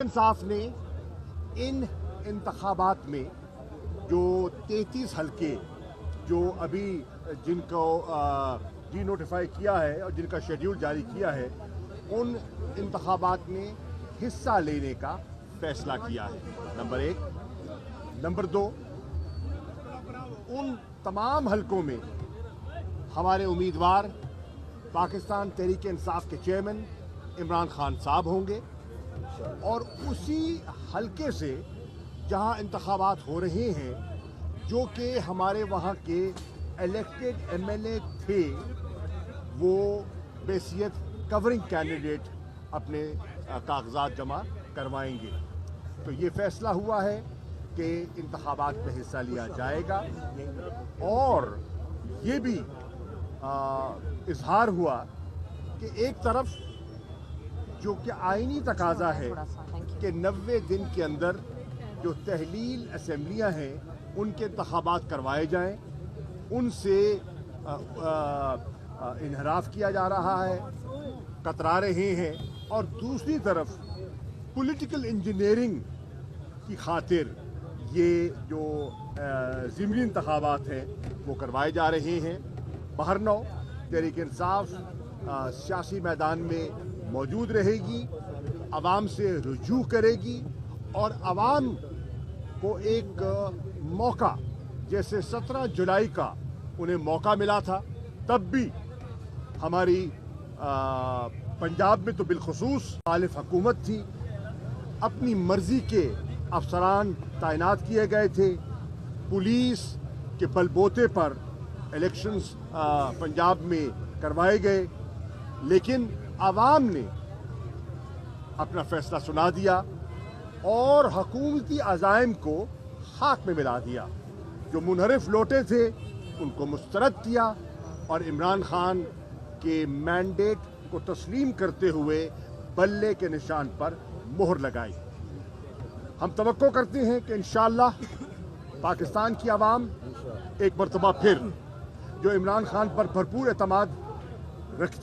इंसाफ ने इन इंतखाबात में जो 33 हलके जो अभी जिनको डी नोटिफाई किया है और जिनका शेड्यूल जारी किया है, उन इंतखाबात में हिस्सा लेने का फैसला किया है। नंबर 1। नंबर 2, उन तमाम हलकों में हमारे उम्मीदवार पाकिस्तान तहरीक इंसाफ के चेयरमैन इमरान खान साहब होंगे और उसी हलके से जहां इंतखाबात हो रहे हैं, जो कि हमारे वहां के इलेक्टेड एमएलए थे, वो बेसियत कवरिंग कैंडिडेट अपने कागजात जमा करवाएंगे। तो ये फैसला हुआ है कि इंतखाबात में हिस्सा लिया जाएगा और ये भी इजहार हुआ कि एक तरफ जो कि आईनी तकाजा है कि 90 दिन के अंदर जो तहलील असम्बलियाँ हैं उनके इंतखाबात करवाए जाएं, उनसे इनहराफ किया जा रहा है, कतरा रहे हैं, और दूसरी तरफ पॉलिटिकल इंजीनियरिंग की खातिर ये जो ज़िमनी इंतखाबात हैं वो करवाए जा रहे हैं। बहरनौ तहरीक इंसाफ सियासी मैदान में मौजूद रहेगी, आवाम से रुजू करेगी और आवाम को एक मौका, जैसे 17 जुलाई का उन्हें मौका मिला था, तब भी हमारी पंजाब में तो बिलखुसूस मुखालिफ हुकूमत थी, अपनी मर्जी के अफसरान तैनात किए गए थे, पुलिस के बलबोते पर इलेक्शंस पंजाब में करवाए गए, लेकिन आवाम ने अपना फैसला सुना दिया और हुकूमती अज़ाइम को खाक में मिला दिया। जो मुनहरिफ लौटे थे उनको मुस्तरद किया और इमरान खान के मैंडेट को तस्लीम करते हुए बल्ले के निशान पर मोहर लगाई। हम तवक्को करते हैं कि इंशाअल्लाह पाकिस्तान की आवाम एक मरतबा फिर जो इमरान खान पर भरपूर एतमाद रखती